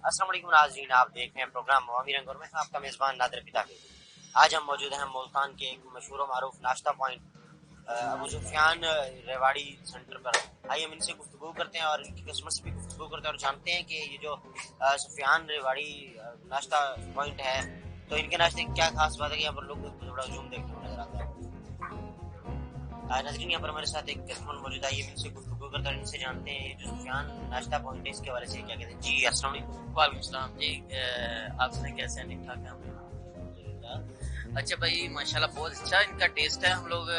अस्सलाम वालेकुम नाज़रीन, आप देख रहे हैं प्रोग्राम मवामी रंग और मैं आपका मेज़बान नादिर पिताकी। आज हम मौजूद हैं मुल्तान के एक मशहूर मारूफ नाश्ता पॉइंट अबू सुफियान रेवाड़ी सेंटर पर। आइए हम इनसे गुफ्तगू करते हैं और इनकी कस्टमर से भी गुफ्तगू करते हैं और जानते हैं कि ये जो सुफियान रेवाड़ी नाश्ता पॉइंट है, तो इनके नाश्ते की क्या खास बात है कि यहाँ पर लोग बड़ा हजूम देखने को नजर आता है। नाज़रीन, यहाँ पर हमारे साथ एक कस्टमर मौजूद है, इनसे गुफ्तगू करते हैं, इनसे जानते हैं जो सुफियान नाश्ता पॉइंट है इसके बारे से क्या कहते हैं। जी अस्सलाम वालेकुम। वालेकुम सलाम जी। आप सुनाए कैसे हैं? ठीक ठाक हैं? अच्छा भाई, माशाल्लाह बहुत अच्छा इनका टेस्ट है। हम लोग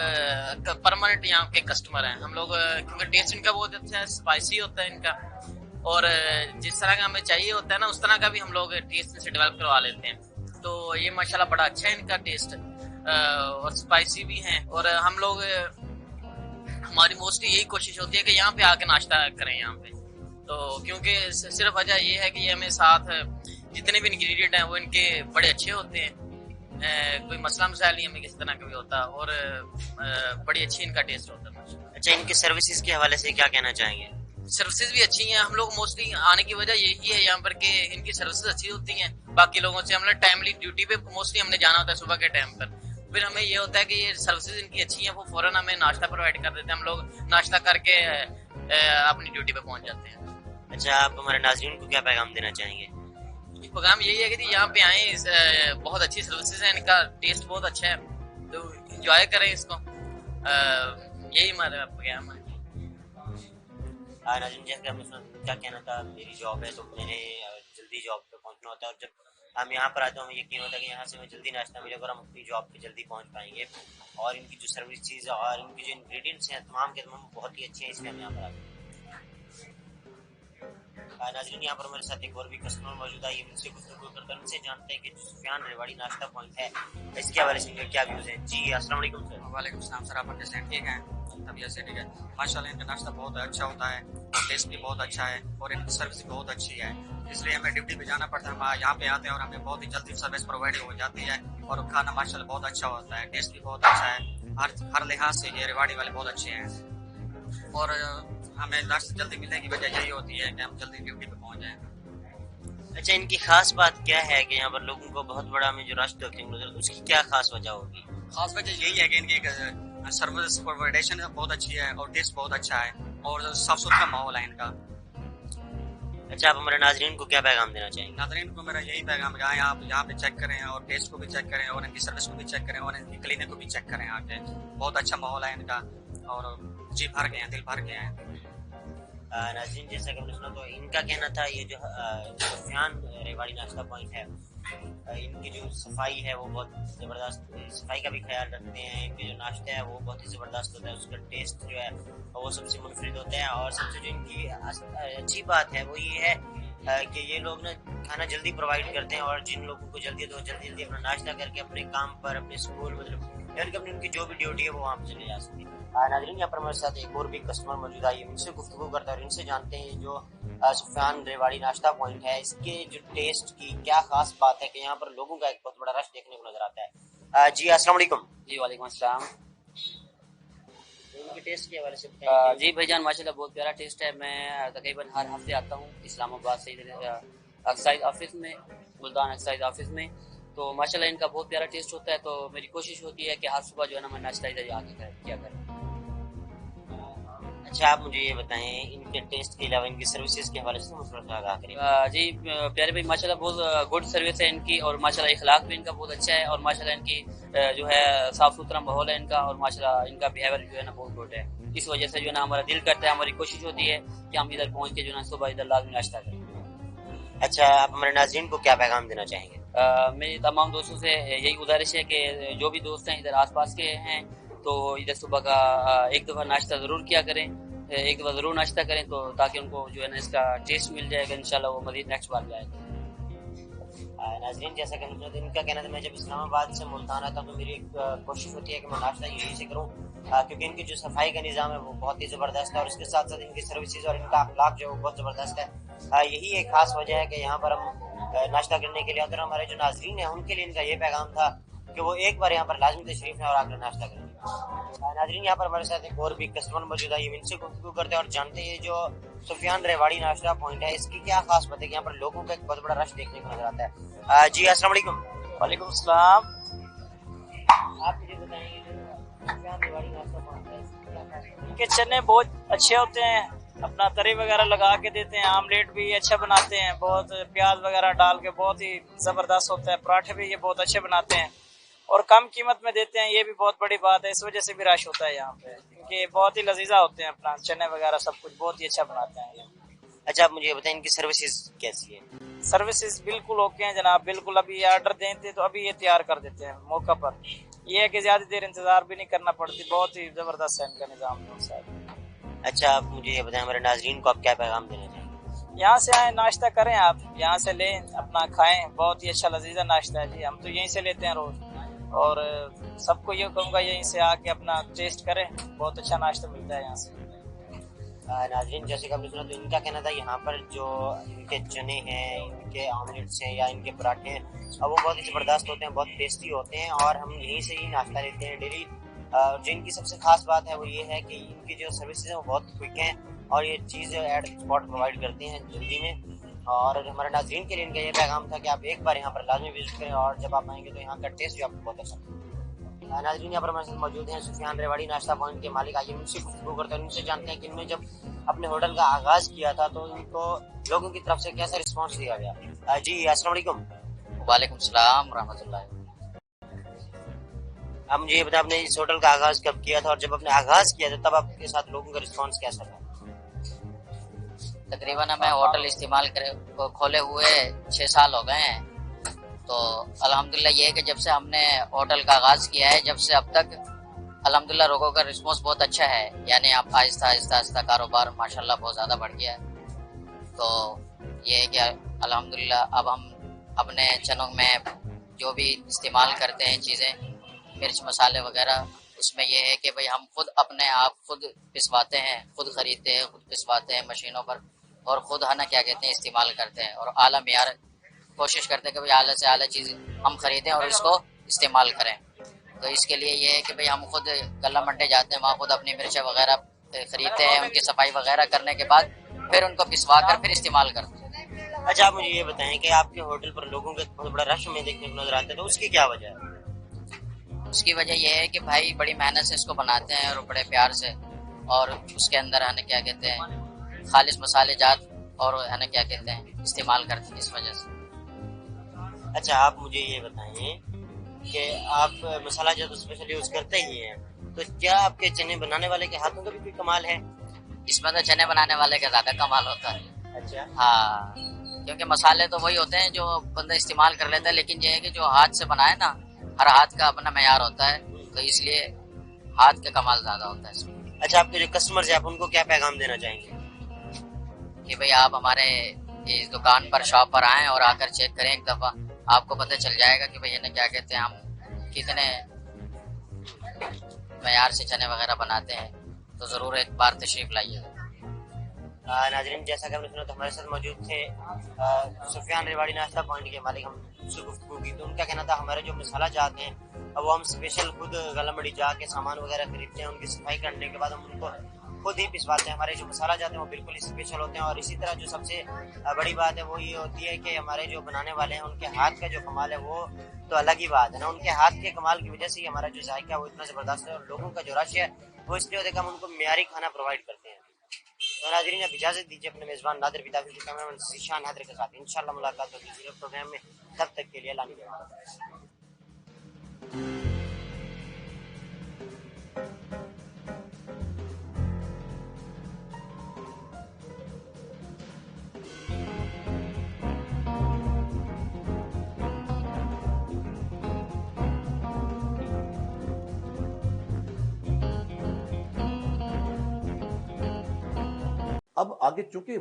परमानेंट यहाँ के कस्टमर हैं हम लोग, क्योंकि टेस्ट इनका बहुत अच्छा है, स्पाइसी होता है इनका, और जिस तरह का हमें चाहिए होता है ना उस तरह का भी हम लोग टेस्ट से डेवलप करवा लेते हैं। तो ये माशाल्लाह बड़ा अच्छा है इनका टेस्ट, और स्पाइसी भी है। और हम लोग हमारी मोस्टली यही कोशिश होती है कि यहाँ पे आके नाश्ता करें यहाँ पे, तो क्योंकि सिर्फ वजह ये है कि ये हमें साथ जितने भी इंग्रेडिएंट हैं वो इनके बड़े अच्छे होते हैं, कोई मसला मसाइल नहीं हमें किसी तरह का भी होता, और बड़ी अच्छी इनका टेस्ट होता है। अच्छा, इनके सर्विसेज के हवाले से क्या कहना चाहेंगे? सर्विसेज भी अच्छी हैं। हम लोग मोस्टली आने की वजह यही है यहाँ पर कि इनकी सर्विसेज अच्छी होती हैं। बाकी लोगों से हमने टाइमली ड्यूटी पे मोस्टली हमने जाना होता है सुबह के टाइम पर, फिर हमें ये होता है कि ये सर्विसेज इनकी अच्छी हैं, वो फौरन हमें नाश्ता प्रोवाइड कर देते हैं, हम लोग नाश्ता करके अपनी ड्यूटी पे पहुंच जाते हैं। अच्छा, आप हमारे नाज़रीन को क्या पैगाम देना चाहेंगे? पैगाम यही है कि यहाँ पे आए, बहुत अच्छी सर्विसेज है, इनका टेस्ट बहुत अच्छा है, तो एंजॉय करें इसको। यही हमारा पैगाम है। नाज़रीन, जैसे हमने सुना क्या कहना था, मेरी जॉब है तो मैंने जल्दी जॉब पे पहुंचना होता है, और जब हम यहाँ पर आते हैं हमें यकीन होता है कि यहाँ से हमें जल्दी नाश्ता मिलेगा और हम अपनी जॉब पे जल्दी पहुंच पाएंगे। और इनकी जो सर्विस चीज़ और इनकी जो इंग्रेडिएंट्स हैं तमाम के तमाम बहुत ही अच्छे हैं, इसलिए हम यहाँ पर आते हैं। नाज़रीन, यहाँ पर हमारे साथ एक और भी कस्टमर मौजूद है, इनसे गुफ्तगू करते हैं, इनसे जानते हैं कि सुफियान रेवाड़ी नाश्ता पॉइंट है इसके हवाले से क्या व्यूज़ हैं। जी अस्सलाम वालेकुम सर। वालेकुम सलाम सर, आप कैसे हैं? ठीक हैं? तबीयत से ठीक है माशाल्लाह। इनका नाश्ता बहुत अच्छा होता है और टेस्ट भी बहुत अच्छा है और इनकी सर्विस भी बहुत अच्छी है, इसलिए हमें ड्यूटी पे जाना पड़ता है। हम यहाँ पे आते हैं और हमें बहुत ही जल्दी सर्विस प्रोवाइड हो जाती है, और खाना माशाल्लाह बहुत अच्छा होता है, टेस्ट भी बहुत अच्छा है। हर लिहाज से ये रेवाड़ी वाले बहुत अच्छे हैं, और हमें नाश्ता जल्दी मिलने की वजह यही होती है कि हम जल्दी ड्यूटी पे पहुँच जाएँ। अच्छा, इनकी खास बात क्या है कि यहाँ पर लोगों को बहुत बड़ा में जो रश देखने को मिलता है, उसकी क्या खास वजह होगी? खास वजह यही है कि इनकी सर्विस प्रोवाइडेशन बहुत अच्छी है और टेस्ट बहुत अच्छा है और साफ सुथरा माहौल है इनका। अच्छा, आप हमारे नाज़रीन को क्या पैगाम देना चाहेंगे? नाज़रीन को मेरा यही पैगाम है, आप यहाँ पे चेक करें और टेस्ट को भी चेक करें और इनकी सर्विस को भी चेक करें और इनकी क्लीनिक को भी चेक करें आके। बहुत अच्छा माहौल है इनका और जी भर गए हैं, दिल भर गए हैं। नाज़रीन, जैसा कि हमने सुना तो इनका कहना था ये जो सुफियान रेवाड़ी नाश्ता पॉइंट है, इनकी जो सफाई है वो बहुत ज़बरदस्त, सफाई का भी ख्याल रखते हैं। इनके जो नाश्ता है वो बहुत ही ज़बरदस्त होता है, उसका टेस्ट जो है वो सबसे मुनफरिद होता है। और सबसे जो इनकी अच्छी बात है वो ये है कि ये लोग ना खाना जल्दी प्रोवाइड करते हैं, और जिन लोगों को जल्दी है तो जल्दी जल्दी अपना नाश्ता करके अपने काम पर, अपने स्कूल, मतलब यानी कि अपनी उनकी जो भी ड्यूटी है वो वहाँ पर चले जा सकते हैं। नाज़रीन, यहाँ पर हमारे साथ एक और भी कस्टमर मौजूद है, इनसे गुफ्तगू करते हैं और इनसे जानते हैं जो सुफियान रेवाड़ी नाश्ता पॉइंट है इसके जो टेस्ट की क्या खास बात है कि यहाँ पर लोगों का एक बहुत बड़ा रश देखने को नजर आता है। जी अस्सलाम वालेकुम। जी वालेकुम अस्सलाम। इनके टेस्ट के हवाले से जी भाईजान, माशाल्लाह बहुत प्यारा टेस्ट है। मैं तकरीबन हर हफ्ते आता हूँ इस्लामाबाद से, इधर एक्साइज ऑफिस में, मुल्तान एक्साइज ऑफिस में, तो माशाल्लाह इनका बहुत प्यारा टेस्ट होता है। तो मेरी कोशिश होती है कि हर सुबह जो है ना मैं नाश्ता इधर आके किया करें। अच्छा, आप मुझे ये बताएं इनके टेस्ट के अलावा इनकी सर्विसेज के हवाले से आगाह करें। जी प्यारे भाई, माशाल्लाह बहुत गुड सर्विस है इनकी, और माशाल्लाह इखलाक भी इनका बहुत अच्छा है, और माशाल्लाह इनकी जो है साफ सुथरा माहौल है इनका, और माशाल्लाह इनका बिहेवियर जो है ना बहुत गुड है। इस वजह से जो है ना हमारा दिल करता है, हमारी कोशिश होती है कि हम इधर पहुँच के जो है सुबह इधर लाजमी नाश्ता करें। अच्छा, आप हमारे नाज़रीन को क्या पैगाम देना चाहेंगे? मेरी तमाम दोस्तों से यही गुजारिश है कि जो भी दोस्त हैं इधर आसपास के हैं तो इधर सुबह का एक दफ़ा नाश्ता ज़रूर किया करें, एक दफ़ा ज़रूर नाश्ता करें, तो ताकि उनको जो है ना इसका टेस्ट मिल जाएगा, इंशाल्लाह वो मज़ीद नेक्स्ट बार जाएगा। नाज़रीन, जैसा कि इनका कहना था, मैं जब इस्लामाबाद से मुल्तान आता हूँ तो मेरी कोशिश होती है कि मैं नाश्ता यहीं से करूँ, क्योंकि इनकी जो सफाई का निज़ाम है वो बहुत ही ज़बरदस्त है, और इसके साथ साथ इनकी सर्विसेज और इनका अखलाक जो है वो बहुत ज़बरदस्त है। यही एक खास वजह है कि यहाँ पर हम नाश्ता करने के लिए आते हैं। हमारे जो नाज़रीन हैं उनके लिए इनका ये पैगाम था कि वो एक बार यहाँ पर लाजमी तशरीफ़ है और आकर नाश्ता करें। नाज़रीन, यहाँ पर हमारे साथ एक और भी कस्टमर मौजूद है, इनसे गुफ्तगू करते हैं और जानते हैं ये जो सुफियान रेवाड़ी नाश्ता पॉइंट है इसकी क्या खास बात है कि यहाँ पर लोगों का एक बहुत बड़ा रश देखने को नजर आता है। जी अस्सलाम वालेकुम। वालेकुम सलाम। आप मुझे बताएंगे जो सुफियान रेवाड़ी नाश्ता पॉइंट है इसकी क्या खास बात है? इनके चने बहुत अच्छे होते हैं, अपना तरी वगैरह लगा के देते हैं, आमलेट भी अच्छा बनाते हैं, बहुत प्याज वगैरह डाल के बहुत ही जबरदस्त होता है, पराठे भी ये बहुत अच्छे बनाते हैं और कम कीमत में देते हैं, ये भी बहुत बड़ी बात है, इस वजह से भी रश होता है यहाँ पे क्योंकि बहुत ही लजीजा होते हैं, अपना चने वगैरह सब कुछ बहुत ही अच्छा बनाते हैं। अच्छा, आप मुझे बताएं इनकी सर्विसेज कैसी है? सर्विसेज बिल्कुल ओके हैं जनाब, बिल्कुल अभी आर्डर देते तो अभी ये तैयार कर देते हैं मौका पर, ये है कि ज्यादा देर इंतजार भी नहीं करना पड़ती, बहुत ही जबरदस्त है इनका निजाम। अच्छा, आप मुझे ये बताएं हमारे नाजरीन को आप क्या पैगाम देना चाहेंगे? यहाँ से आए नाश्ता करें, आप यहाँ से लें, अपना खाएं, बहुत ही अच्छा लजीजा नाश्ता है जी, हम तो यहीं से लेते हैं रोज और सबको ये कहूँगा यहीं से आके अपना टेस्ट करें, बहुत अच्छा नाश्ता मिलता है यहाँ से। नाजरीन, जैसे कि आपने सुना तो इनका कहना था यहाँ पर जो इनके चने हैं, इनके ऑमलेट्स हैं या इनके पराठे हैं वो बहुत ही ज़बरदस्त होते हैं, बहुत टेस्टी होते हैं और हम यहीं से ही नाश्ता लेते हैं डेली। जो इनकी सबसे खास बात है वो ये है कि इनकी जो सर्विसेज हैं वो बहुत क्विक हैं और ये चीज़ एट स्पॉट प्रोवाइड करते हैं जल्दी में। और हमारे नाजरीन के लिए इनका ये पैगाम था कि आप एक बार यहाँ पर लाजमी विजिट करें और जब आप आएंगे तो यहाँ का टेस्ट भी आपको बहुत अच्छा लगेगा। नाजरीन, यहाँ पर हमारे साथ मौजूद हैं सुफियान रेवाड़ी नाश्ता पॉइंट के मालिक, आइए उनसे गुफ्तगू करते हैं, उनसे जानते हैं कि इन्होंने जब अपने होटल का आगाज किया था तो इनको लोगों की तरफ से कैसा रिस्पांस दिया गया। जी अस्सलाम वालेकुम। वालेकुम सलाम रहमतुल्लाह। आप मुझे ये बताएं आपने इस होटल का आगाज कब किया था और जब आपने आगाज किया था तब आपके साथ लोगों का रिस्पांस कैसा था? तकरीबन हमें होटल इस्तेमाल खोले हुए 6 साल हो गए हैं, तो अल्हम्दुलिल्लाह ये है कि जब से हमने होटल का आगाज किया है जब से अब तक अल्हम्दुलिल्लाह लोगों का रिस्पांस बहुत अच्छा है, यानी अब आहिस्ता आहिस्ता कारोबार माशाल्लाह बहुत ज़्यादा बढ़ गया है। तो ये है कि अल्हम्दुलिल्लाह अब हम अपने चनों में जो भी इस्तेमाल करते हैं चीज़ें, मिर्च मसाले वगैरह, उसमें ये है कि भाई हम खुद अपने आप खुद पिसवाते हैं, खुद ख़रीदते हैं, खुद पिसवाते हैं मशीनों पर और खुद है ना क्या कहते हैं इस्तेमाल करते हैं और आला मेयार कोशिश करते हैं कि भाई आला से आला चीज़ हम ख़रीदें और इसको इस्तेमाल करें। तो इसके लिए ये है कि भाई हम खुद गल्ला मंडी जाते हैं, वहाँ खुद अपनी मिर्चें वगैरह ख़रीदते हैं, उनकी सफाई वगैरह करने के बाद फिर उनको पिसवा कर फिर इस्तेमाल करते हैं। अच्छा, आप मुझे ये बताएं कि आपके होटल पर लोगों का बहुत बड़ा रश हमें देखने को नजर आता है, तो उसकी क्या वजह है? उसकी वजह यह है कि भाई बड़ी मेहनत से इसको बनाते हैं और बड़े प्यार से, और उसके अंदर है ना क्या कहते हैं खालिश मसाले जात और है ना क्या कहते हैं इस्तेमाल करते हैं, इस वजह से। अच्छा, आप मुझे ये बताएं कि आप मसाला जात स्पेशल यूज करते ही हैं, तो क्या आपके चने बनाने वाले के हाथों का भी कोई कमाल है? इसमें तो चने बनाने वाले का ज्यादा कमाल होता है। अच्छा, हाँ, क्योंकि मसाले तो वही होते हैं जो बंदा इस्तेमाल कर लेता है, लेकिन ये है कि जो हाथ से बनाए ना, हर हाथ का अपना मेयार होता है, तो इसलिए हाथ का कमाल ज्यादा होता है इसमें। अच्छा, आपके जो कस्टमर्स हैं आप उनको क्या पैगाम देना चाहेंगे? कि भाई आप हमारे इस दुकान पर शॉप पर आएं और आकर चेक करें एक दफा, आपको पता चल जाएगा कि भाई इन्हें क्या कहते हैं हम कितने मेयार से चने वगैरह बनाते हैं, तो जरूर एक बार तशरीफ लाइए। नाजरीन, जैसा कि हमने सुना तो हमारे साथ मौजूद थे सुफियान रेवाड़ी नाश्ता पॉइंट के मालिक, हम उनसे गुफ्तगू की तो उनका कहना था हमारे जो मसाला जात हैं वो हम स्पेशल खुद गला मंडी जाके सामान वगैरह खरीदते हैं, उनकी सफाई करने के बाद हम उनको खुद ही पिसवाते हैं। हमारे जो मसाला जाते हैं वो बिल्कुल स्पेशल होते हैं और इसी तरह जो सबसे बड़ी बात है वो ये होती है कि हमारे जो बनाने वाले हैं उनके हाथ का जो कमाल है वो तो अलग ही बात है ना, उनके हाथ के कमाल की वजह से ही हमारा जो जायका है वो इतना ज़बरदस्त है और लोगों का जो रश है वो इसलिए होता है कि हम उनको मेयारी खाना प्रोवाइड करते हैं। तो नाज़रीन, अब इजाज़त दीजिए अपने मेज़बान नादिर बिदाफी के कैमरामैन ज़ीशान हैदर के साथ। इंशाअल्लाह मुलाकात होगी दूसरे प्रोग्राम में, तब तक के लिए अल्लाह निगहबान। अब आगे चूंकि